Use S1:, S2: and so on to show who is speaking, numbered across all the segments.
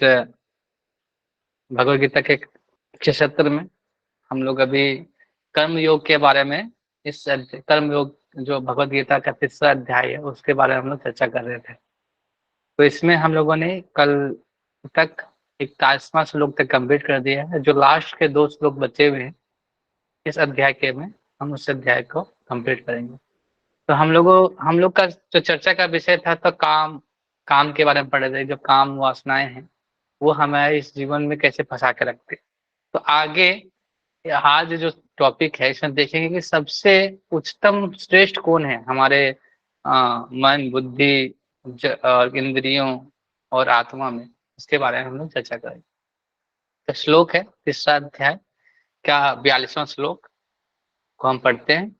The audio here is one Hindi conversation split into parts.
S1: भगवद गीता के कक्षा सत्र में हम लोग अभी कर्म योग के बारे में कर्म योग जो भगवद गीता का तीसरा अध्याय है उसके बारे में हम लोग चर्चा कर रहे थे। तो इसमें हम लोगों ने कल तक 21वां श्लोक तक कंप्लीट कर दिया है। जो लास्ट के 2 श्लोक बचे हुए हैं इस अध्याय के में हम उस अध्याय को कंप्लीट करेंगे। तो हम लोग का जो चर्चा का विषय था तो काम के बारे में पढ़ रहे थे। जो काम वासनाएं हैं वो हमारे इस जीवन में कैसे फंसा के रखते। तो आगे आज जो टॉपिक है इसमें देखेंगे कि सबसे उच्चतम श्रेष्ठ कौन है हमारे मन बुद्धि और इंद्रियों और आत्मा में। इसके बारे में हम लोग चर्चा करेंगे। तो श्लोक है तीसरा अध्याय का 42वां श्लोक को हम पढ़ते हैं।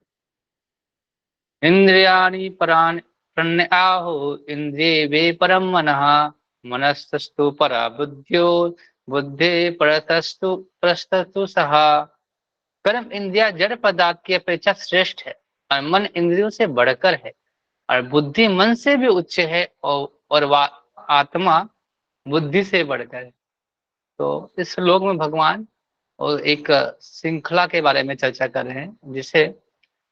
S1: इंद्रियाणि पराणि प्रण्याहो इंद्रिये परम मनः मनस्तस्तु परा बुद्ध्यो बुद्धे परस्तस्तु सः। कर्म इंद्रिया जड़ पदार्थ की अपेक्षा श्रेष्ठ है और मन इंद्रियों से बढ़कर है और बुद्धि मन से भी उच्च है और आत्मा बुद्धि से बढ़कर है। तो इस श्लोक में भगवान और एक श्रृंखला के बारे में चर्चा कर रहे हैं, जिसे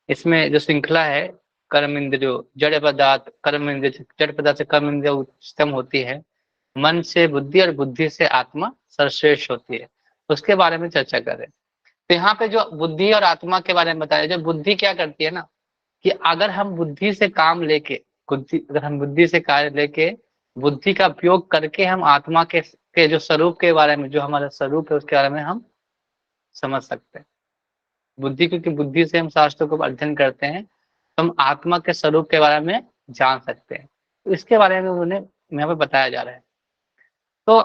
S1: इसमें जो श्रृंखला है कर्म इंद्रियों जड़ पदार्थ कर्म इंद्रिय जड़ पदार्थ से कर्म इंद्रिय उच्चतम होती है, मन से बुद्धि और बुद्धि से आत्मा सर्वश्रेष्ठ होती है, उसके बारे में चर्चा कर रहे हैं। तो यहाँ पे जो बुद्धि और आत्मा के बारे में बताया, जो बुद्धि क्या करती है ना कि अगर हम बुद्धि से काम लेके अगर हम बुद्धि से कार्य लेके बुद्धि का उपयोग करके हम आत्मा के जो स्वरूप के बारे में, जो हमारा स्वरूप है उसके बारे में हम समझ सकते हैं। बुद्धि, क्योंकि बुद्धि से हम शास्त्रों को अध्ययन करते हैं तो हम आत्मा के स्वरूप के बारे में जान सकते हैं। तो इसके बारे में उन्हें यहाँ पे बताया जा रहा है। तो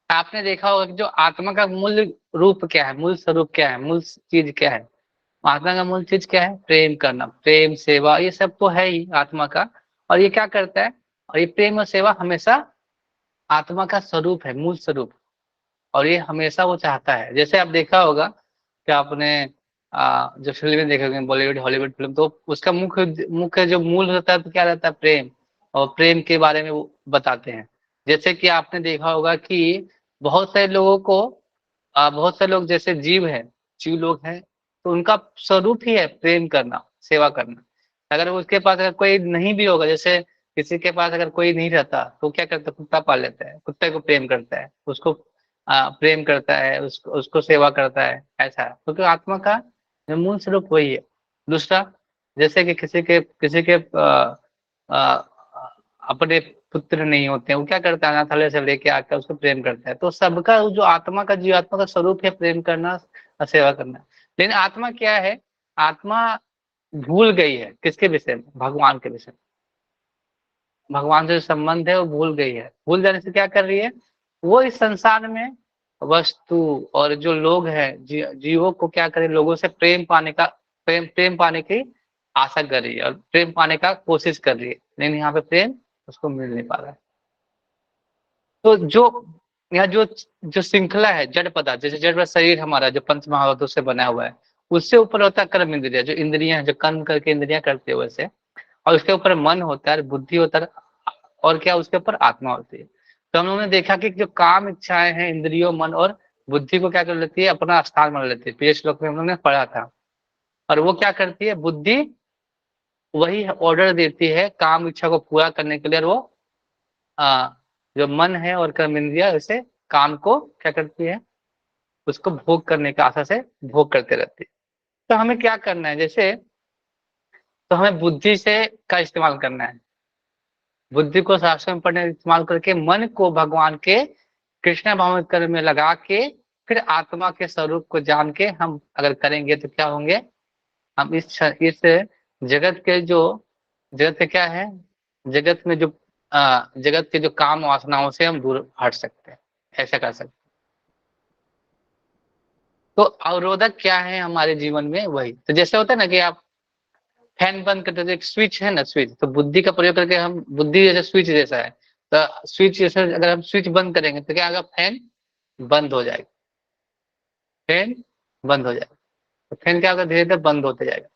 S1: आपने देखा होगा कि जो आत्मा का मूल रूप क्या है, मूल स्वरूप क्या है, मूल चीज क्या है। आत्मा का मूल चीज क्या है? प्रेम करना, प्रेम सेवा, ये सब तो है ही आत्मा का। और ये क्या करता है? और ये प्रेम और सेवा हमेशा आत्मा का स्वरूप है, मूल स्वरूप। और ये हमेशा वो चाहता है। जैसे आप देखा होगा कि आपने जो फिल्में देखे होंगे बॉलीवुड हॉलीवुड फिल्म, तो उसका मुख्य मुख्य जो मूल होता है तो क्या रहता है? प्रेम। और प्रेम के बारे में वो बताते हैं। जैसे कि आपने देखा होगा कि बहुत सारे लोगों को बहुत सारे लोग जैसे जीव लोग हैं, तो उनका स्वरूप ही है प्रेम करना, सेवा करना। अगर उसके पास अगर कोई नहीं भी होगा, जैसे किसी के पास अगर कोई नहीं रहता तो क्या करता है? कुत्ता पाल लेता है, कुत्ते को प्रेम करता है, उसको प्रेम करता है, उसको सेवा करता है। ऐसा है क्योंकि आत्मा का जो मूल स्वरूप वही है। दूसरा, जैसे कि किसी के अपने पुत्र नहीं होते हैं, वो क्या करता है? अनाथालय से लेके आकर उसको प्रेम करता है। तो सबका जो आत्मा का जीवात्मा का स्वरूप है प्रेम करना और सेवा करना। लेकिन आत्मा क्या है? आत्मा भूल गई है किसके विषय में? भगवान के विषय में। भगवान से जो संबंध है वो भूल गई है। भूल जाने से क्या कर रही है? वो इस संसार में वस्तु और जो लोग हैं जीवों को क्या करे? लोगों से प्रेम पाने की आशा कर रही है और प्रेम पाने का कोशिश कर रही है, लेकिन यहाँ पे प्रेम उसको मिल नहीं पा रहा है। तो जो यह जो जो श्रृंखला है जड़ पदार्थ, जैसे जड़ पदार्थ शरीर हमारा जो पंच महाभूतों से बना हुआ है, उससे ऊपर होता है कर्म इंद्रिया, जो इंद्रियां हैं, जो कर्म करके इंद्रियां करते हैं वैसे। और उसके ऊपर मन होता है, बुद्धि होता है, और क्या उसके ऊपर आत्मा होती है। तो हम लोगों ने देखा कि जो काम इच्छाएं हैं इंद्रियों मन और बुद्धि को क्या कर लेती है? अपना स्थान मान लेती है। पिछले श्लोक में हम लोगों ने पढ़ा था। और वो क्या करती है? बुद्धि वही ऑर्डर देती है काम इच्छा को पूरा करने के लिए। और वो आ, जो मन है और कर्म इंद्रिया उसे काम को क्या करती है? उसको भोग करने की आशा से भोग करते रहती है। तो हमें क्या करना है? जैसे तो हमें बुद्धि से का इस्तेमाल करना है। बुद्धि को शास्त्र में पढ़ने इस्तेमाल करके मन को भगवान के कृष्ण भावनात्मक कर्म में लगा के फिर आत्मा के स्वरूप को जान के हम अगर करेंगे तो क्या होंगे? हम इस जगत के जो जगत के क्या है? जगत में जो जगत के जो काम वासनाओं से हम दूर हट सकते हैं। ऐसा कर सकते हैं। तो अवरोधक क्या है हमारे जीवन में? वही तो जैसे होता है ना कि आप फैन बंद करते थे, एक स्विच है ना, स्विच। तो बुद्धि का प्रयोग करके हम बुद्धि जैसे स्विच जैसा है। तो स्विच जैसे अगर हम स्विच बंद करेंगे तो क्या होगा? फैन बंद हो जाएगा। फैन बंद हो जाएगा। तो फैन क्या होगा? धीरे धीरे बंद होते जाएगा।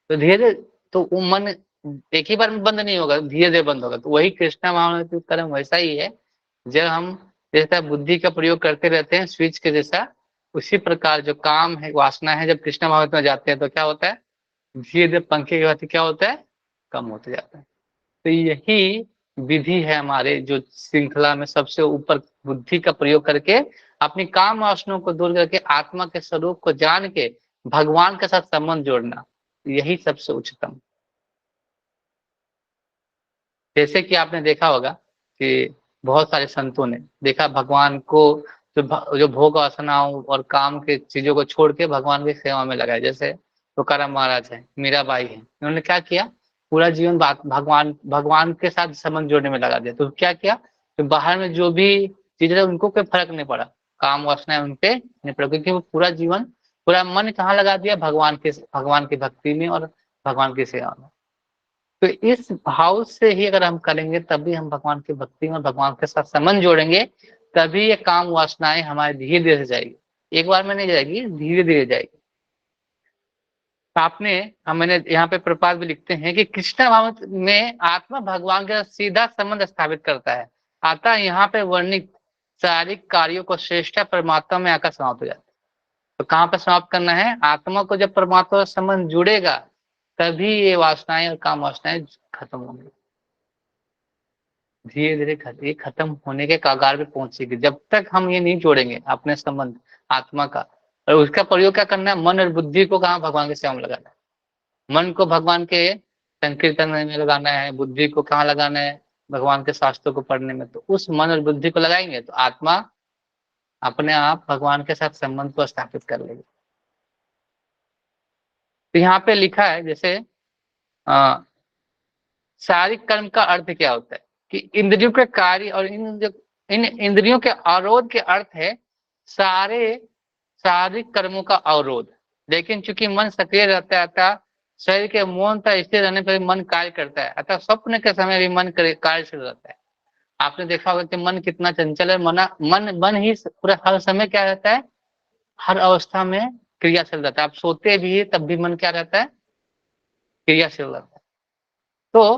S1: तो धीरे तो वो मन एक ही बार में बंद नहीं होगा, धीरे धीरे बंद होगा। तो वही कृष्णा भावना कर्म वैसा ही है जब हम जैसा बुद्धि का प्रयोग करते रहते हैं स्विच के जैसा, उसी प्रकार जो काम है, वासना है, जब कृष्ण भाव में जाते हैं तो क्या होता है, धीरे धीरे पंखे की भांति क्या होता है, कम होते जाता है। तो यही विधि है हमारे जो श्रृंखला में सबसे ऊपर, बुद्धि का प्रयोग करके अपनी काम वासनाओं को दूर करके आत्मा के स्वरूप को जान के भगवान के साथ संबंध जोड़ना, यही सबसे उच्चतम। जैसे कि आपने देखा होगा कि बहुत सारे संतों ने देखा भगवान को, जो भोग वासनाओं और काम के चीजों को छोड़ के भगवान की सेवा में लगाए। जैसे तुकाराम महाराज है, मीराबाई है, उन्होंने क्या किया, पूरा जीवन भगवान भगवान के साथ संबंध जोड़ने में लगा दिया। तो क्या किया, तो बाहर में जो भी चीजें उनको कोई फर्क नहीं पड़ा, काम वासनाएं उनपे नहीं पड़ा, क्योंकि वो पूरा जीवन, पूरा मन कहाँ लगा दिया, भगवान की भक्ति में और भगवान की सेवा में। तो इस भाव से ही अगर हम करेंगे तभी हम भगवान की भक्ति में भगवान के साथ संबंध जोड़ेंगे, तभी ये काम वासनाएं हमारे धीरे धीरे से जाएगी, एक बार में नहीं जाएगी, धीरे धीरे जाएगी। आपने मैंने यहाँ पे प्रपात भी लिखते हैं कि कृष्ण भाव में आत्मा भगवान के साथ सीधा संबंध स्थापित करता है, अतः यहाँ पे वर्णित शारीरिक कार्यों को श्रेष्ठ परमात्मा में आकर समाप्त हो जाता है। तो कहाँ पर समाप्त करना है, आत्मा को जब परमात्मा से संबंध जुड़ेगा तभी ये वासनाएं और काम वासनाएं खत्म होंगी, धीरे धीरे ये खत्म होने के कगार पे पहुंचेगी। जब तक हम ये नहीं जोड़ेंगे अपने संबंध आत्मा का, और उसका प्रयोग क्या करना है, मन और बुद्धि को कहाँ भगवान की सेवा में लगाना है, मन को भगवान के संकीर्तन में लगाना है, बुद्धि को कहाँ लगाना है, भगवान के शास्त्रों को पढ़ने में। तो उस मन और बुद्धि को लगाएंगे तो आत्मा अपने आप भगवान के साथ संबंध को स्थापित कर लेगी। तो यहाँ पे लिखा है जैसे शारीरिक कर्म का अर्थ क्या होता है कि इंद्रियों के कार्य और इन इंद्रियों के अवरोध के अर्थ है सारे शारीरिक कर्मों का अवरोध। लेकिन चूंकि मन सक्रिय रहता है अतः शरीर के मौनता स्थिर रहने पर मन कार्य करता है, अतः स्वप्न के समय भी मन कार्यशील रहता है। आपने देखा होगा कि मन कितना चंचल है, मन ही पूरा हर समय क्या रहता है, हर अवस्था में क्रियाशील रहता है। आप सोते भी तब भी मन क्या रहता है, क्रियाशील रहता है। तो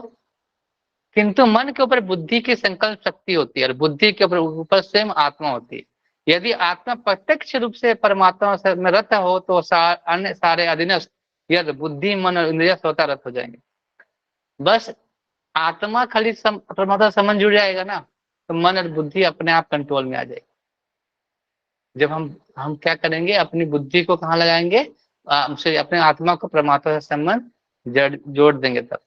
S1: किंतु मन के ऊपर बुद्धि की संकल्प शक्ति होती है और बुद्धि के ऊपर स्वयं आत्मा होती है। यदि आत्मा प्रत्यक्ष रूप से परमात्मा में रत हो तो अन्य सारे अधीनस्थ यद बुद्धि मन और इंद्रिय स्वतः रत हो जाएंगे। बस आत्मा खाली परमात्मा संबंध जुड़ जाएगा ना, तो मन और बुद्धि अपने आप कंट्रोल में आ जाएगी। जब हम क्या करेंगे, अपनी बुद्धि को कहाँ लगाएंगे, अपने आत्मा को परमात्मा से संबंध जोड़ देंगे। तब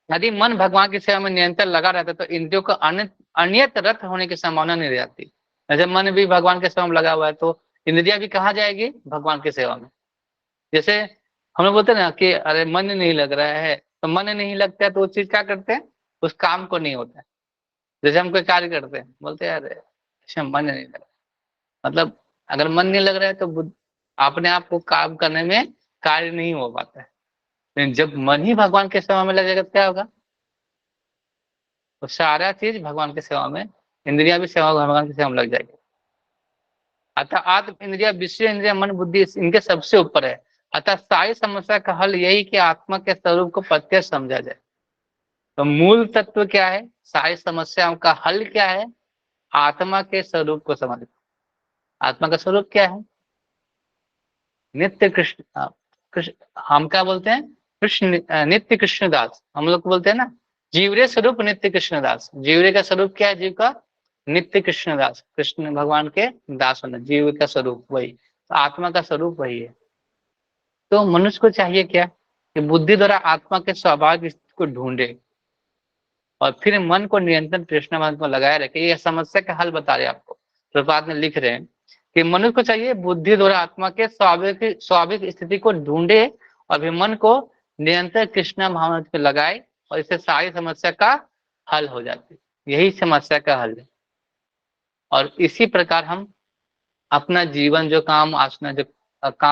S1: यदि मन भगवान की सेवा में निरंतर लगा रहता है तो इंद्रियों को अनियत रत होने की संभावना नहीं रहती। जैसे मन भी भगवान के सेवा में लगा हुआ है तो इंद्रिया भी कहाँ जाएगी, भगवान की सेवा में। जैसे हम लोग बोलते हैं ना कि अरे मन नहीं लग रहा है, तो मन नहीं लगता है तो वो चीज क्या करते हैं, उस काम को नहीं होता है। जैसे हम कोई कार्य करते हैं, बोलते हैं अरे अच्छा मन नहीं लग रहा, मतलब अगर मन नहीं लग रहा है तो अपने आप को काम करने में कार्य नहीं हो पाता है। लेकिन जब मन ही भगवान के सेवा में लगेगा तो क्या होगा, तो सारा चीज भगवान की सेवा में, इंद्रिया भी सेवा भगवान की सेवा में लग जाएगी। अतः आत्म इंद्रिया, विषय इंद्रिया, मन बुद्धि इनके सबसे ऊपर है। अतः सारी समस्या का हल यही कि आत्मा के स्वरूप को प्रत्यक्ष समझा जाए। तो मूल तत्व क्या है, सारी समस्याओं का हल क्या है, आत्मा के स्वरूप को समझना। आत्मा का स्वरूप क्या है, नित्य कृष्ण, कृष्ण हम क्या बोलते हैं, कृष्ण नित्य कृष्णदास, हम लोग बोलते हैं ना, जीवरे स्वरूप नित्य कृष्णदास। जीवरे का स्वरूप क्या है, जीव का नित्य कृष्णदास, कृष्ण भगवान के दास होना, जीव का स्वरूप वही, तो आत्मा का स्वरूप वही है। तो मनुष्य को चाहिए क्या, कि बुद्धि द्वारा आत्मा के स्वाभाविक स्थिति को ढूंढे और फिर मन को निरंतर कृष्ण भगवान को लगाए रखे। यह समस्या का हल बता रहे आपको, प्रपात में लिख रहे हैं कि मनुष्य को चाहिए बुद्धि द्वारा आत्मा के स्वाभाविक स्थिति को ढूंढे और फिर मन को निरंतर कृष्ण भावना पे लगाए, और इससे सारी समस्या का हल हो जाती है। यही समस्या का हल है। और इसी प्रकार हम अपना जीवन जो काम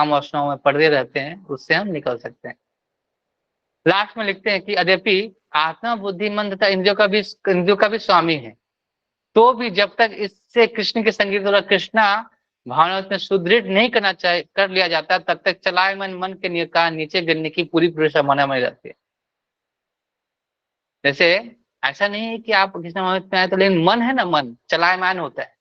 S1: वासनाओं में पड़े रहते हैं उससे हम निकल सकते हैं। लास्ट में लिखते हैं कि यद्यपि आत्मा बुद्धि मन तथा इंद्रियों का भी स्वामी है, तो भी जब तक इससे कृष्ण के संगीत द्वारा कृष्णा भावना में सुदृढ़ नहीं कर लिया जाता, तब तक चलायमान मन के नीचे गिरने की पूरी संभावना बनी रहती है। जैसे ऐसा नहीं है कि आप कृष्ण भावना में आए तो, लेकिन मन है ना, मन चलायमान होता है।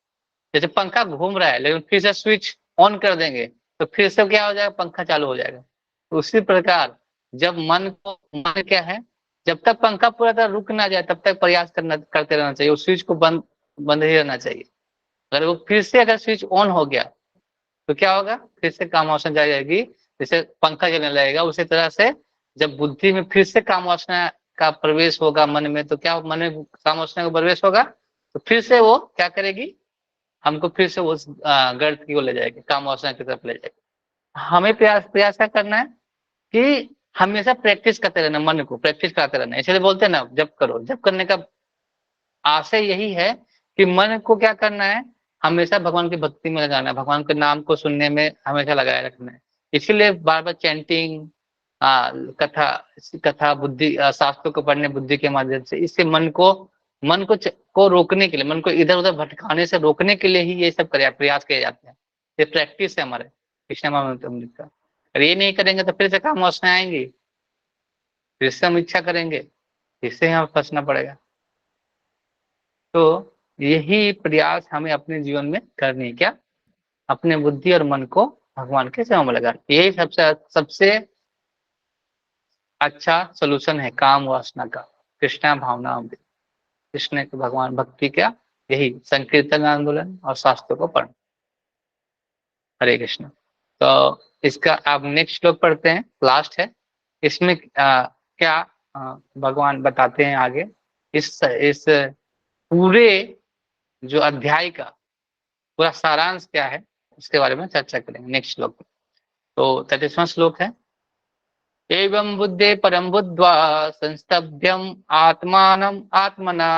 S1: जैसे पंखा घूम रहा है, लेकिन फिर से स्विच ऑन कर देंगे तो फिर से क्या हो जाएगा, पंखा चालू हो जाएगा। तो उसी प्रकार जब मन क्या है, जब तक पंखा पूरा तरह रुक ना जाए तब तक प्रयास करते रहना चाहिए, उस स्विच को बंद बंद ही रहना चाहिए। अगर वो फिर से अगर स्विच ऑन हो गया तो क्या होगा, फिर से काम वासना जाएगी, जैसे पंखा चलने लगेगा उसी तरह से जब बुद्धि में फिर से काम वासना का प्रवेश होगा मन में, तो क्या मन में काम वासना का प्रवेश होगा तो फिर से वो क्या करेगी, हमको फिर से वो गर्त की ओर ले जाएगी, काम वासना की तरफ ले जाएगी। हमें प्रयास प्रयास क्या करना है कि हमेशा प्रैक्टिस करते रहना, मन को प्रैक्टिस कराते रहना। इसलिए बोलते हैं ना, जब करो, जब करने का आशय यही है कि मन को क्या करना है, हमेशा भगवान की भक्ति में लगाना है, भगवान के नाम को सुनने में हमेशा लगाए रखना है। इसीलिए बार बार चैंटिंग, कथा कथा बुद्धि, शास्त्रों को पढ़ने बुद्धि के माध्यम से, इससे मन को रोकने के लिए, मन को इधर उधर भटकाने से रोकने के लिए ही ये सब प्रयास किए जाते हैं। ये प्रैक्टिस है हमारे कृष्ण महामृत का। अगर ये नहीं करेंगे तो फिर से काम वासना आएंगी, फिर से हम इच्छा करेंगे, फिर से यहाँ फंसना पड़ेगा। तो यही प्रयास हमें अपने जीवन में करनी है, क्या, अपने बुद्धि और मन को भगवान के सेवा में लगा। यही सबसे सबसे अच्छा सोल्यूशन है काम वासना का, कृष्णा भावना अमृत, कृष्ण के भगवान भक्ति का, यही संकीर्तन आंदोलन और शास्त्रों को पढ़ना। हरे कृष्ण। तो इसका आप नेक्स्ट श्लोक पढ़ते हैं, लास्ट है। इसमें क्या भगवान बताते हैं आगे, इस पूरे जो अध्याय का पूरा सारांश क्या है उसके बारे में चर्चा करेंगे नेक्स्ट श्लोक में। तो 33वां श्लोक है, एवं बुद्धे परम बुद्ध्वा संस्तभ्यम आत्मानम आत्मना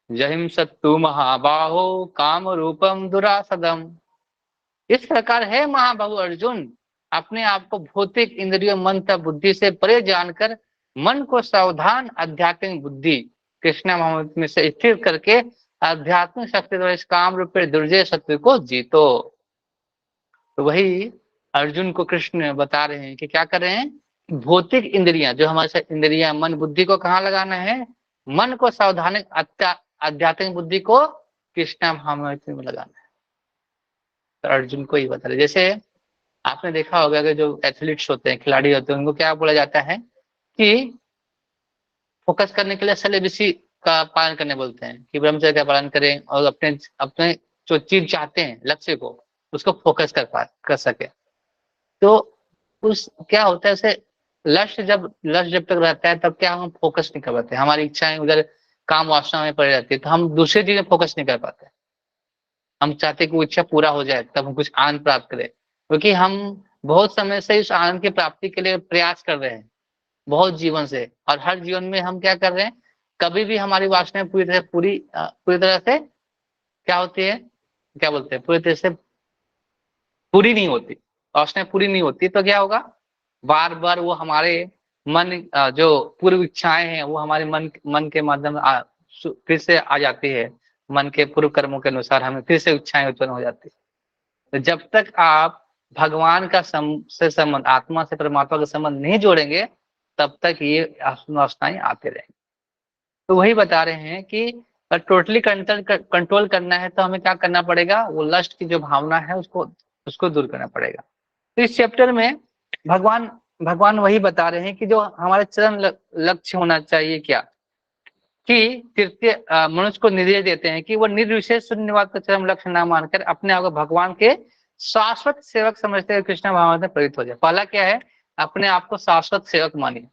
S1: जहिं सत्तु महाबाहो काम रूपम दुरासदम। इस प्रकार है महाबाहु अर्जुन, अपने आप को भौतिक इंद्रियों मन तथा बुद्धि से परे जानकर मन को सावधान आध्यात्मिक बुद्धि कृष्ण महामृत में से स्थिर करके आध्यात्मिक शक्ति द्वारा इस काम रूपे दुर्जय शत्रु को जीतो। तो वही अर्जुन को कृष्ण बता रहे हैं कि क्या कर रहे हैं, भौतिक इंद्रियां, जो हमारे साथ इंद्रियां मन बुद्धि को कहाँ लगाना है, मन को सावधानी आध्यात्मिक बुद्धि को कृष्ण महामृत में लगाना है। तो अर्जुन को ही बता रहे, जैसे आपने देखा होगा कि जो एथलीट्स होते हैं, खिलाड़ी होते हैं, उनको क्या बोला जाता है कि फोकस करने के लिए सिलेबसी का पालन करने बोलते हैं, कि ब्रह्मचर्य का पालन करें और अपने अपने जो चीज चाहते हैं लक्ष्य को, उसको फोकस कर सके। तो उस क्या होता है, ऐसे लक्ष्य जब तक रहता है तब क्या हम फोकस नहीं कर पाते, हमारी इच्छाएं उधर काम वासना में पड़ जाती है, तो हम दूसरी चीजें फोकस नहीं कर पाते। हम चाहते कि वो इच्छा पूरा हो जाए तब हम कुछ आनंद प्राप्त करें, क्योंकि हम बहुत समय से इस आनंद की प्राप्ति के लिए प्रयास कर रहे हैं, बहुत जीवन से, और हर जीवन में हम क्या कर रहे हैं, कभी भी हमारी वासनाएं पूरी तरह से क्या होती है, क्या बोलते हैं, पूरी तरह से पूरी नहीं होती। वासनाएं पूरी नहीं होती तो क्या होगा, बार बार वो हमारे मन जो पूर्व इच्छाएं हैं वो हमारे मन के माध्यम फिर से आ जाती है, मन के पूर्व कर्मों के अनुसार हमें फिर से इच्छाएं उत्पन्न हो जाती है। तो जब तक आप भगवान का से संबंध, आत्मा से परमात्मा का संबंध नहीं जोड़ेंगे तब तक ये वासनाएं आते रहेंगे। तो वही बता रहे हैं कि टोटली कंट्रोल करना है तो हमें क्या करना पड़ेगा, वो लस्ट की जो भावना है उसको उसको दूर करना पड़ेगा। तो इस चैप्टर में भगवान भगवान वही बता रहे हैं कि जो हमारे चरम लक्ष्य होना चाहिए, क्या, कि तृतीय मनुष्य को निर्देश देते हैं कि वो निर्विशेष शून्यवाद का चरम लक्ष्य ना मानकर अपने आप को भगवान के शाश्वत सेवक समझते हुए कृष्ण भावना में प्रेरित हो जाए। पहला क्या है, अपने आप को शाश्वत सेवक मानिए,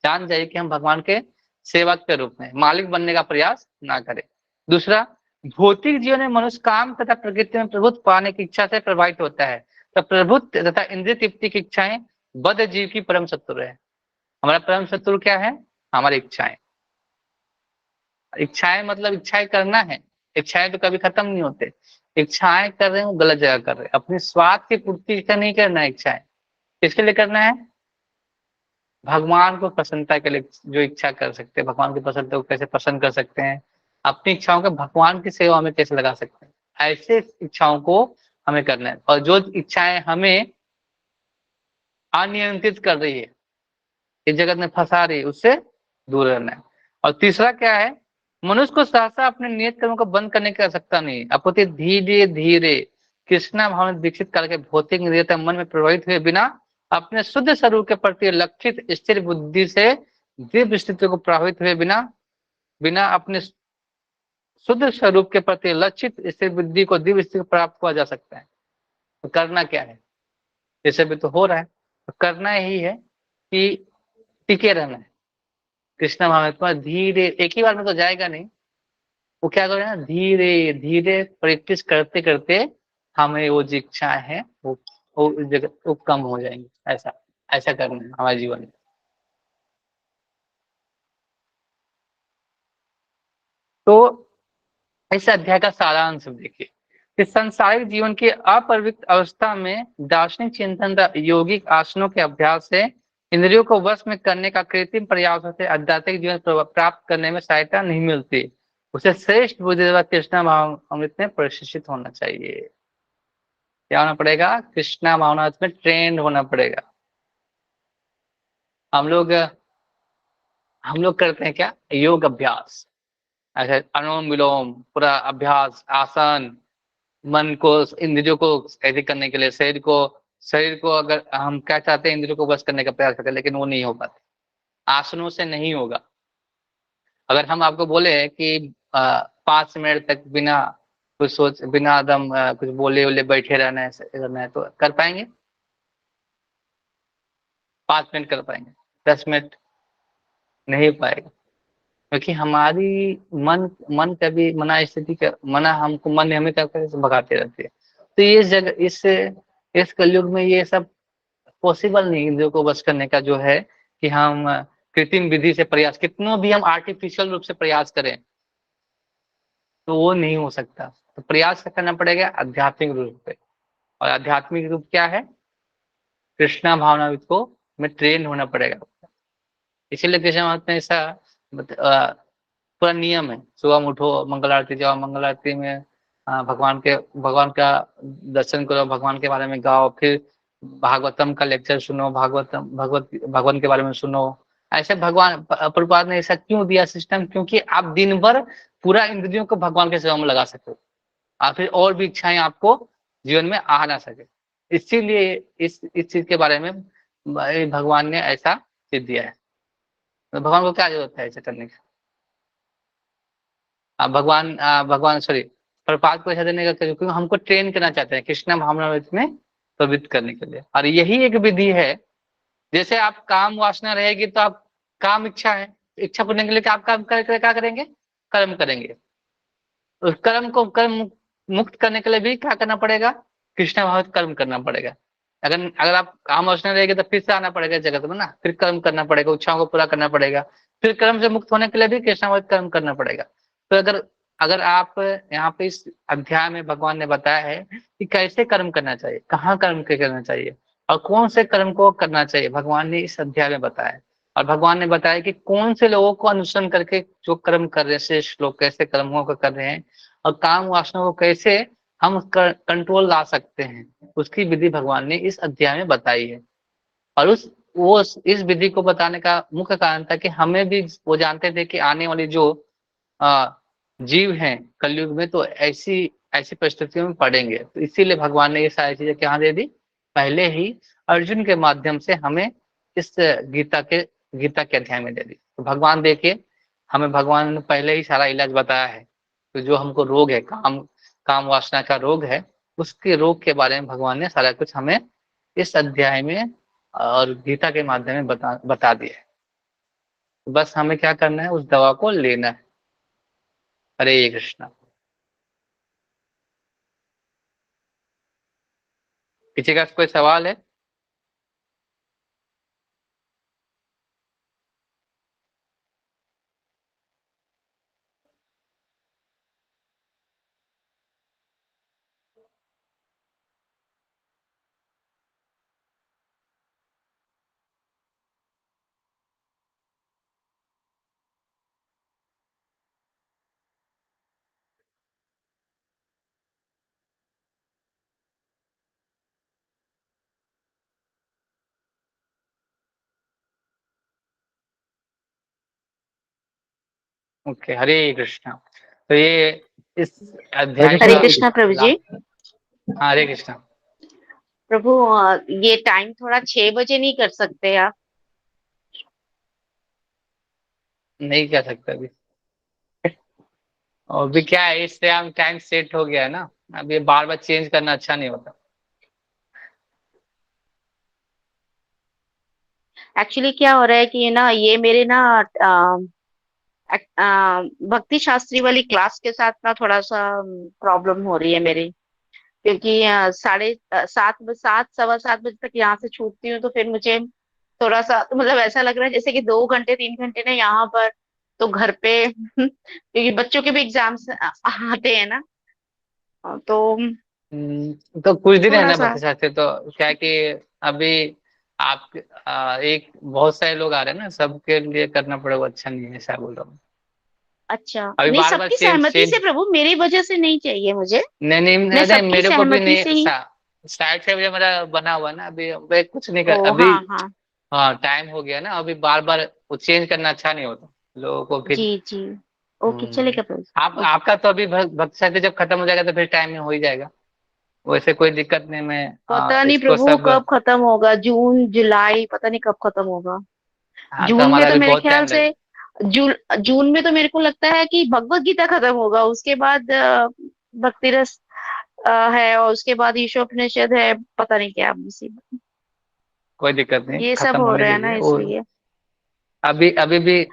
S1: जान जाइए कि हम भगवान के सेवक के रूप में, मालिक बनने का प्रयास ना करें। दूसरा, भौतिक जीवन में मनुष्य काम तथा प्रकृति में प्रभुत्व पाने की इच्छा से प्रभावित होता है, तो प्रभुत्व तथा इंद्रिय तृप्ति की इच्छाएं बद्ध जीव की परम शत्रु है। हमारा परम शत्रु क्या है, हमारी इच्छाएं। इच्छाएं मतलब इच्छाएं करना है, इच्छाएं तो कभी खत्म नहीं होते। इच्छाएं कर रहे हैं वो गलत जगह कर रहे हैं, अपने स्वार्थ की पूर्ति का नहीं करना है। इच्छाएं किसके लिए करना है, भगवान को प्रसन्नता के लिए जो इच्छा कर सकते हैं, भगवान की प्रसन्नता को कैसे प्रसन्न कर सकते हैं, अपनी इच्छाओं को भगवान की सेवा में कैसे लगा सकते हैं, ऐसे इच्छाओं को हमें करना है। और जो इच्छाएं हमें अनियंत्रित कर रही है, इस जगत में फंसा रही है, उससे दूर रहना है। और तीसरा क्या है, मनुष्य को सहसा अपने नियत कर्मों को बंद करने की आवश्यकता नहीं, अपितु धीरे धीरे कृष्णा भावना विकसित करके भौतिक इंद्रियता मन में प्रभावित हुए बिना अपने शुद्ध स्वरूप के प्रति लक्षित स्थिर बुद्धि से दिव्य स्थिति को प्रभावित हुए बिना बिना अपने शुद्ध स्वरूप के प्रति लक्षित स्थिर बुद्धि को दिव्य स्थिति प्राप्त किया जा सकता है। तो करना क्या है? जैसे भी तो हो रहा है, तो करना यही है कि टिके रहना है। कृष्ण भावना धीरे, एक ही बार में तो जाएगा नहीं, वो क्या करें ना, धीरे धीरे प्रैक्टिस करते करते हमें वो जो इच्छाएं हैं वो जगह वो कम हो जाएंगी। ऐसा ऐसा करना है हमारे जीवन में। तो इस अध्याय का सारांश देखिए कि संसारिक जीवन की अपरिविक्त अवस्था में दार्शनिक चिंतन यौगिक आसनों के अभ्यास से इंद्रियों को वश में करने का कृत्रिम प्रयासों से आध्यात्मिक जीवन प्राप्त करने में सहायता नहीं मिलती। उसे श्रेष्ठ बुद्धि कृष्णा भाव अमृत में प्रशिक्षित होना चाहिए। क्या होना पड़ेगा? कृष्णा भावनामृत में ट्रेंड होना पड़ेगा। हम लोग हम लोग करते हैं क्या? योग अभ्यास, ऐसे अनुलोम विलोम पूरा अभ्यास, आसन, मन को इंद्रियों को ऐसे करने के लिए शरीर को अगर हम क्या चाहते हैं, इंद्रियों को बस करने का प्रयास करते हैं, लेकिन वो नहीं हो पाता। आसनों से नहीं होगा। अगर हम आपको बोले कि 5 मिनट तक बिना कुछ सोच, बिना एकदम कुछ बोले बोले बैठे रहना है, करना है, तो कर पाएंगे? 5 मिनट कर पाएंगे? 10 मिनट नहीं पाएगा। क्योंकि हमारी मन मन कभी मना स्थिति का मना हमको मन हमें क्या करे, भगाते रहती है। तो ये जगह इस कलयुग में ये सब पॉसिबल नहीं, इंद्रियों को बस करने का जो है कि हम कृत्रिम विधि से प्रयास, कितनों भी हम आर्टिफिशियल रूप से प्रयास करें तो वो नहीं हो सकता। तो प्रयास करना पड़ेगा आध्यात्मिक रूप पे। और आध्यात्मिक रूप क्या है? कृष्णा भावनाविद को में ट्रेन होना पड़ेगा। इसीलिए कृष्ण महात्मा में ऐसा पूरा नियम है, सुबह में उठो, मंगल आरती जाओ, मंगल आरती में भगवान का दर्शन करो, भगवान के बारे में गाओ, फिर भागवतम का लेक्चर सुनो, भगवान के बारे में सुनो। ऐसे भगवान प्रभुपाद ने ऐसा क्यों दिया सिस्टम? क्योंकि आप दिन भर पूरा इंद्रियों को भगवान के सेवा में लगा सको और फिर और भी इच्छाएं आपको जीवन में आ ना सके। इसीलिए इस चीज के बारे में भगवान ने ऐसा चीज दिया है। तो भगवान को क्या जरूरत है ऐसा करने की? भगवान सॉरी, प्रपात को ऐसा देने का क्योंकि हमको ट्रेन करना चाहते हैं कृष्णा भावनामृत में प्रवृत्त करने के लिए। और यही एक विधि है। जैसे आप काम वासना रहेगी तो आप काम इच्छा है, इच्छा पूर्ण के लिए आप काम क्या करेंगे? कर्म करेंगे। उस कर्म मुक्त करने के लिए भी क्या करना पड़ेगा? कृष्णा भाव कर्म करना पड़ेगा। अगर अगर आप काम वासना रहेगी तो फिर से आना पड़ेगा जगत में ना, फिर कर्म करना पड़ेगा, इच्छाओं को पूरा करना पड़ेगा। फिर कर्म से मुक्त होने के लिए भी कृष्णा भाव कर्म करना पड़ेगा। तो अगर अगर आप यहाँ पे इस अध्याय में भगवान ने बताया है कि कैसे कर्म करना चाहिए, कहाँ कर्म करना चाहिए और कौन से कर्म को करना चाहिए, भगवान ने इस अध्याय में बताया है। और भगवान ने बताया कि कौन से लोगों को अनुसरण करके जो कर्म कर रहे हैं, श्रेष्ठ लोग कैसे कर्मों को कर रहे हैं और काम वासना को कैसे हम कंट्रोल ला सकते हैं, उसकी विधि भगवान ने इस अध्याय में बताई है। और इस विधि को बताने का मुख्य कारण था कि हमें भी वो जानते थे कि आने वाली जो अ, जीव हैं कलयुग में तो ऐसी ऐसी परिस्थितियों में पड़ेंगे। तो इसीलिए भगवान ने ये सारी चीजें क्या दे दी? पहले ही अर्जुन के माध्यम से हमें इस गीता के अध्याय में दे दी। तो भगवान देखिए, हमें भगवान ने पहले ही सारा इलाज बताया है। तो जो हमको रोग है, काम काम वासना का रोग है, उसके रोग के बारे में भगवान ने सारा कुछ हमें इस अध्याय में और गीता के माध्यम में बता दिया है। बस हमें क्या करना है? उस दवा को लेना है। हरे कृष्णा। किसी का कोई सवाल है? ओके, हरे कृष्णा। तो ये इस
S2: हरे
S1: अध्याय
S2: कृष्ण
S3: हरे
S1: का
S2: प्रभु जी।
S3: कृष्णा प्रभु जी।
S1: लास्ट। हाँ, हरे कृष्णा।
S3: प्रभु ये टाइम थोड़ा 6 बजे नहीं कर सकते आप?
S1: नहीं कर सकता अभी। और अभी क्या है, इससे हम टाइम सेट हो गया है ना, अब ये बार बार चेंज करना अच्छा नहीं होता।
S3: एक्चुअली क्या हो रहा है कि ना ये मेरे ना भक्ति शास्त्री वाली क्लास के साथ ना थोड़ा सा प्रॉब्लम हो रही है मेरी। क्योंकि 7 7 सवा 7 बजे तक यहाँ से छूटती हूँ, तो फिर मुझे थोड़ा सा मतलब ऐसा लग रहा है जैसे कि 2 घंटे 3 घंटे ना यहाँ पर, तो घर पे क्योंकि बच्चों के भी एग्जाम्स आते हैं ना, तो
S1: तो कुछ दिन है
S3: थोड़ा
S1: ना
S3: सा।
S1: भक्ति शास्त्री, तो क्या है कि अभी आप एक बहुत सारे लोग आ रहे हैं ना, सबके लिए करना पड़ेगा, अच्छा नहीं है, ऐसा बोल रहा हूँ।
S3: अच्छा,
S1: अभी
S3: नहीं
S1: बार बार
S3: सबकी
S1: चेंज
S3: सहमति से
S1: चेंज।
S3: प्रभु, मेरी वजह से नहीं चाहिए मुझे।
S1: नहीं नहीं
S3: मैं
S1: नहीं नहीं,
S3: सबकी
S1: मेरे को भी
S3: सहमति
S1: नहीं,
S3: से ही।
S1: साइड से मेरा बना हुआ है ना, अभी मैं कुछ नहीं
S3: ओ
S1: कर अभी।
S3: हाँ हाँ।
S1: हाँ, टाइम हो गया ना, अभी बार बार वो चेंज करना अच्छा नहीं होता लोगों को फिर।
S3: जी जी। ओके,
S1: हम्म,
S3: चलेगा प्रभु।
S1: आप
S3: ओके।
S1: आपका तो अभी भक्ति शास्त्री जब खत्म हो जाएगा तो फिर टाइम में हो ही जाएगा, वैसे कोई दिक्कत नहीं। मैं
S3: पता नहीं
S1: इसको
S3: प्रभु
S1: सब।
S3: कब खत्म होगा, जून जुलाई पता नहीं कब खत्म होगा।
S1: हाँ, तो
S3: जून में
S1: हमारा
S3: तो
S1: अभी
S3: मेरे
S1: बहुत
S3: ख्याल
S1: टाइम
S3: से
S1: लगे।
S3: जून में तो मेरे को लगता है कि भगवत गीता खत्म होगा, उसके बाद भक्ति रस है, और उसके बाद ईशोपनिषद है, पता नहीं क्या मुसीबत।
S1: कोई दिक्कत नहीं,
S3: ये सब
S1: खत्म
S3: हो
S1: होने
S3: रहा है ना
S1: दीजिए वो।
S3: इसलिए।
S1: अभी अभी भी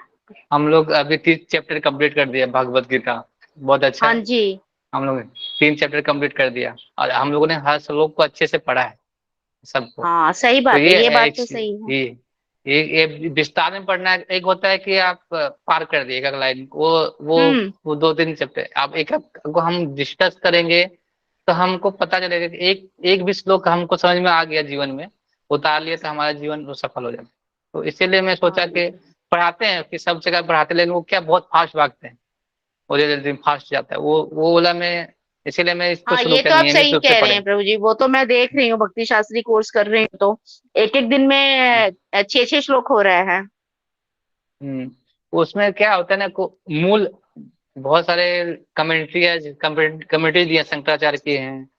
S1: हम लोग अभी 30 चैप्टर कंप्लीट कर दिया भगवत गीता। बहुत अच्छा
S3: हाँ
S1: है।
S3: जी।
S1: हम लोग 3 चैप्टर कंप्लीट कर दिया, और हम लोगों ने हर श्लोक को अच्छे से पढ़ा है, सबको।
S3: हाँ सही
S1: तो
S3: बात है,
S1: ये
S3: ये
S1: है
S3: बात
S1: एक
S3: तो
S1: चीज।
S3: सही है।
S1: ये ये विस्तार में पढ़ना है। एक होता है कि आप पार कर दिए एक अगला लाइन,
S3: हम्म
S1: वो 2 3 चैप्टर आप एक को हम डिस्कस करेंगे, तो हमको पता चलेगा कि एक एक भी श्लोक हमको समझ में आ गया, जीवन में उतार लिए, तो हमारा जीवन वो सफल हो जाता है। तो इसीलिए मैं सोचा
S3: हाँ
S1: कि पढ़ाते हैं कि सब जगह पढ़ाते, लेकिन वो क्या बहुत फास्ट भागते हैं, वो जल्दी फास्ट जाता है वो बोला मैं, इसीलिए मैं इसको
S3: हाँ,
S1: शुरू
S3: ये
S1: किया
S3: तो आप
S1: नियमित
S3: सही
S1: रूप से
S3: कह रहे
S1: पढ़ें।
S3: हैं प्रभु जी, वो तो मैं देख रही हूँ, भक्ति शास्त्री कोर्स कर रही हूँ तो एक एक दिन में 6 6 श्लोक हो रहे हैं।
S1: हम्म, उसमें क्या होता है ना को मूल बहुत सारे कमेंट्री है, कमेंट्री दिए शंकराचार्य की हैं,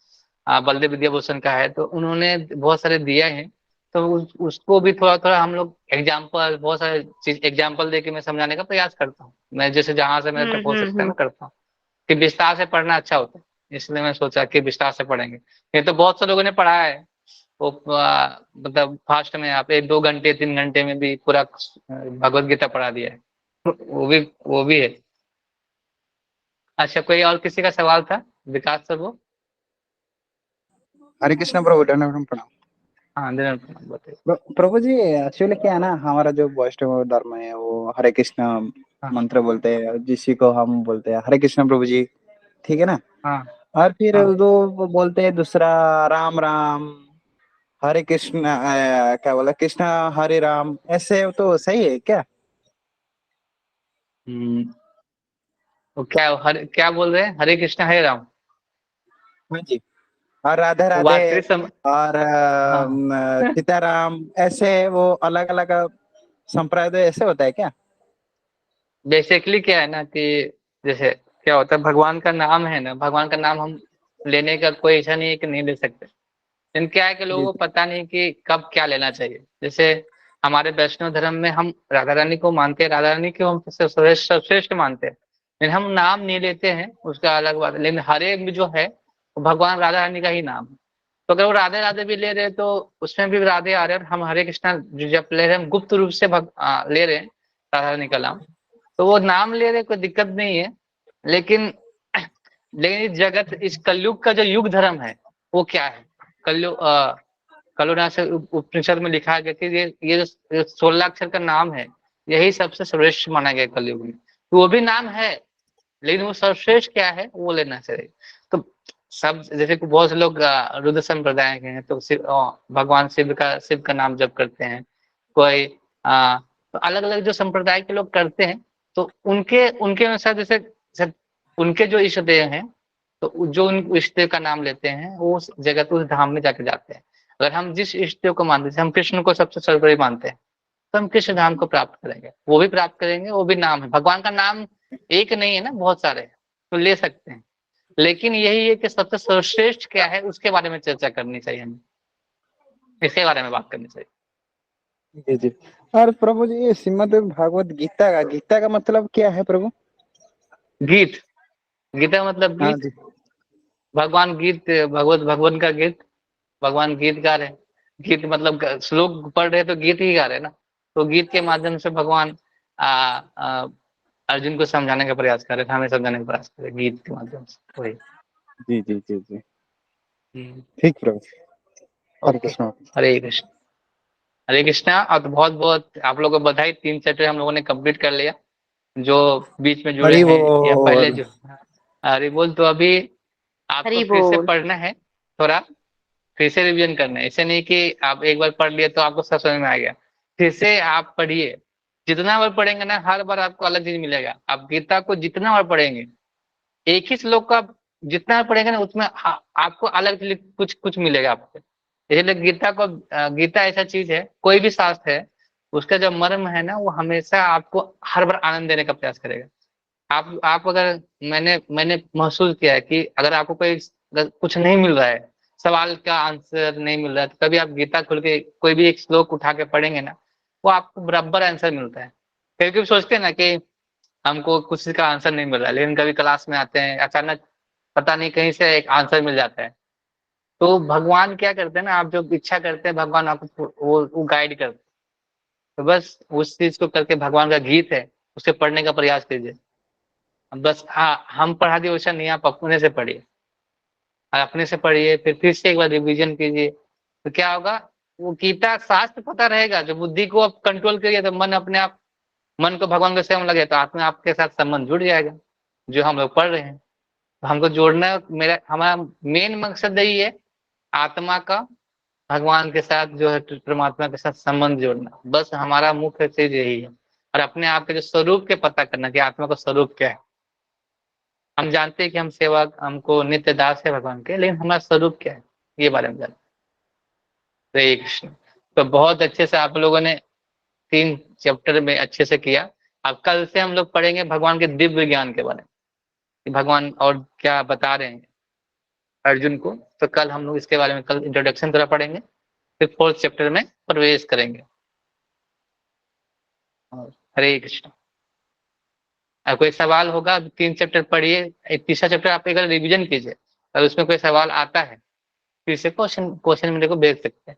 S1: बलदेव विद्याभूषण का है, तो उन्होंने बहुत सारे दिए हैं। तो उसको भी थोड़ा थोड़ा हम लोग एग्जाम्पल, बहुत सारे चीज एग्जाम्पल दे के मैं समझाने का प्रयास करता हूँ, मैं जैसे जहां से मेरे तक हो सकता है
S3: हम्म।
S1: मैं करता हूँ, कि विस्तार से पढ़ना अच्छा होता है। इसलिए मैं सोचा कि विस्तार से पढ़ेंगे। ये तो बहुत से लोगों ने पढ़ा है, वो मतलब फास्ट में आप 1 2 घंटे 3 घंटे में भी पूरा भगवत गीता पढ़ा दिया है। वो भी है। अच्छा, कोई और किसी का सवाल था? विकास सर वो।
S2: हरे कृष्ण प्रभु, दंडवत प्रणाम।
S1: हाँ, बताइए।
S2: प्रभु जी, एक्चुअली क्या है ना, हमारा जो वैष्णव धर्म है वो हरे कृष्ण
S1: हाँ
S2: मंत्र बोलते हैं, जिसी को हम बोलते हैं हरे कृष्ण प्रभु जी, ठीक है ना।
S1: हाँ
S2: और फिर
S1: हाँ।
S2: जो वो बोलते हैं दूसरा, राम राम, हरे कृष्ण, क्या बोला, कृष्ण हरे राम, ऐसे तो सही है क्या?
S1: हम्म, वो क्या बोल रहे हैं, हरे कृष्णा हरे राम?
S2: हाँ जी। और राधे
S1: वो
S2: राधे,
S1: वास्तविक सम
S2: और
S1: हाँ।
S2: सीताराम, ऐसे वो अलग अलग संप्रदाय ऐसे होता है क्या?
S1: बेसिकली क्या है ना कि जैसे क्या होता है, भगवान का नाम है ना, भगवान का नाम हम लेने का कोई ऐसा नहीं है कि नहीं ले सकते, लेकिन क्या है कि
S2: जी
S1: लोगों को
S2: जी।
S1: पता नहीं कि कब क्या लेना चाहिए। जैसे हमारे वैष्णव धर्म में हम राधा रानी को मानते हैं, राधा रानी को हम सर्वश्रेष्ठ मानते हैं, लेकिन हम नाम नहीं लेते हैं, उसका अलग बात है। लेकिन हर एक भी जो है वो भगवान राधा रानी का ही नाम है। तो अगर वो राधे राधे भी ले रहे हैं, तो उसमें भी राधे आ रहे हैं, और हम हरे कृष्णा जो जब ले रहे हैं, हम गुप्त रूप से ले रहे हैं राधा रानी का नाम, तो वो नाम ले रहे, कोई दिक्कत नहीं है। लेकिन लेकिन इस जगत, इस कलयुग का जो युग धर्म है, वो क्या है? कलयुग कलुना से उपनिषद में लिखा गया कि ये जो 16 अक्षर का नाम है, यही सबसे श्रेष्ठ माना गया कलयुग में। तो वो भी नाम है, लेकिन वो सर्वश्रेष्ठ क्या है वो लेना चाहिए। तो सब जैसे कि बहुत से लोग रुद्र संप्रदाय के हैं, तो भगवान शिव का नाम जप करते हैं। कोई तो अलग अलग जो संप्रदाय के लोग करते हैं, तो उनके उनके अनुसार जैसे उनके जो इष्ट देव हैं, तो जो उन इष्ट देव का नाम लेते हैं, वो उस जगह उस धाम में जाके जाते हैं। अगर हम जिस इष्ट देव को मानते हैं, हम कृष्ण को सबसे सर्वोपरि मानते हैं, तो हम कृष्ण धाम को प्राप्त करेंगे, वो भी प्राप्त करेंगे, वो भी नाम है भगवान का नाम। एक नहीं है ना, बहुत सारे हैं, तो ले सकते हैं। लेकिन यही है कि सबसे सर्वश्रेष्ठ क्या है उसके बारे में चर्चा करनी चाहिए हमें, इसके बारे में बात करनी चाहिए।
S2: जी जी। और प्रभु जी ये श्रीमद् भागवत गीता का मतलब क्या है प्रभु?
S1: गीत, गीता मतलब
S2: हाँ
S1: गीत,
S2: जी।
S1: भगवान गीत, भगवान का गीत, भगवान गीत गा रहे हैं। गीत मतलब श्लोक पढ़ रहे हैं तो गीत ही गा रहे हैं ना। तो गीत के माध्यम से भगवान आ, आ, अर्जुन को समझाने का प्रयास कर रहे थे, हमें समझाने का प्रयास कर रहे गीत के माध्यम से, वही।
S2: जी जी जी जी।
S1: हम्म,
S2: ठीक प्रभु। हरे
S1: ओके।
S2: कृष्ण।
S1: हरे कृष्ण। हरे कृष्णा। और बहुत बहुत आप लोगों को बधाई, 3 चैप्टर हम लोगों ने कंप्लीट कर लिया। जो बीच में जुड़े
S2: हरि
S1: हैं या पहले
S2: बोल।
S1: जो, अरे बोल, तो अभी आपको
S3: हरी
S1: फिर से
S3: बोल।
S1: पढ़ना है, थोड़ा फिर से रिवीजन करना है। ऐसे नहीं कि आप एक बार पढ़ लिए तो आपको सब समझ में आ गया। फिर से आप पढ़िए, जितना बार पढ़ेंगे ना हर बार आपको अलग चीज मिलेगा। आप गीता को जितना बार पढ़ेंगे, एक ही श्लोक का जितना बार पढ़ेंगे ना उसमें आपको अलग चीज कुछ कुछ मिलेगा आपको। इसलिए गीता को, गीता ऐसा चीज है, कोई भी शास्त्र है, उसका जो मर्म है ना वो हमेशा आपको हर बार आनंद देने का प्रयास करेगा। आप अगर, मैंने महसूस किया है कि अगर आपको कोई, अगर कुछ नहीं मिल रहा है, सवाल का आंसर नहीं मिल रहा है, तो कभी आप गीता खोल के कोई भी एक श्लोक उठा के पढ़ेंगे ना, वो आपको बराबर आंसर मिलता है। फिर कभी सोचते हैं ना कि हमको कुछ का आंसर नहीं मिल रहा है, लेकिन कभी क्लास में आते हैं अचानक पता नहीं कहीं से एक आंसर मिल जाता है। तो भगवान क्या करते हैं ना, आप जो इच्छा करते हैं भगवान आपको वो गाइड करते हैं। तो बस उस चीज को करके, भगवान का गीत है उसे पढ़ने का प्रयास कीजिए। बस हाँ, हम पढ़ा दिए वैसा नहीं, आप अपने से पढ़िए, अपने से पढ़िए, फिर से एक बार रिवीजन कीजिए। तो क्या होगा, वो गीता शास्त्र पता रहेगा, जो बुद्धि को आप कंट्रोल करिए तो मन अपने आप, मन को भगवान के सेवा में लगे तो आत्मा आपके साथ संबंध जुड़ जाएगा, जो हम लोग पढ़ रहे हैं। तो हमको जोड़ना, मेरा हमारा मेन मकसद यही है, आत्मा का भगवान के साथ जो है, परमात्मा के साथ संबंध जोड़ना, बस हमारा मुख्य चीज यही है। और अपने आप के जो स्वरूप के पता करना कि आत्मा का स्वरूप क्या है। हम जानते हैं कि हम सेवक, हमको नित्य दास है भगवान के, लेकिन हमारा स्वरूप क्या है ये बारे में जानते। हरे कृष्ण। तो बहुत अच्छे से आप लोगों ने 3 चैप्टर में अच्छे से किया। अब कल से हम लोग पढ़ेंगे भगवान के दिव्य ज्ञान के बारे में, कि भगवान और क्या बता रहे हैं अर्जुन को। तो कल हम लोग इसके बारे में, कल इंट्रोडक्शन थोड़ा पढ़ेंगे, फिर 4th चैप्टर में प्रवेश करेंगे। और हरे कृष्ण। अब कोई सवाल होगा, 3 चैप्टर पढ़िए, तीसरा चैप्टर आप एक बार रिविजन कीजिए, और उसमें कोई सवाल आता है फिर से क्वेश्चन क्वेश्चन मेरे को भेज सकते हैं।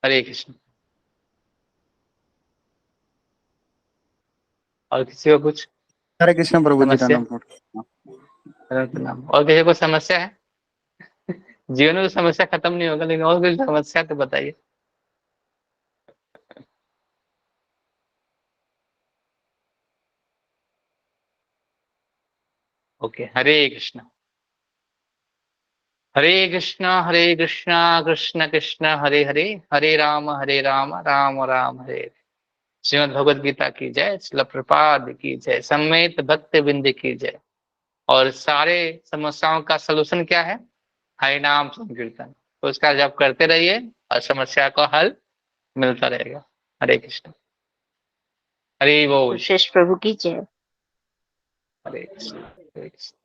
S1: हरे कृष्ण। और किसी को कुछ
S2: हरे कृष्ण प्रभु जी का
S1: समस्या?
S2: नाम।
S1: और किसी को समस्या है? जीवन में तो समस्या खत्म नहीं होगा, लेकिन और कोई समस्या तो बताइए। ओके। हरे कृष्ण। हरे कृष्ण कृष्ण कृष्ण हरे हरे, हरे राम राम राम हरे हरे। श्रीमद् भगवद गीता की जय, श्रील प्रपाद की जय, समेत भक्त बिंद की जय। और सारे समस्याओं का सलूशन क्या है? हरि नाम संकीर्तन। तो उसका जप करते रहिए और समस्या का हल मिलता रहेगा। हरे कृष्ण। हरि बोल।
S3: श्रेष्ठ प्रभु की जय।
S1: हरे कृष्ण। हरे कृष्ण।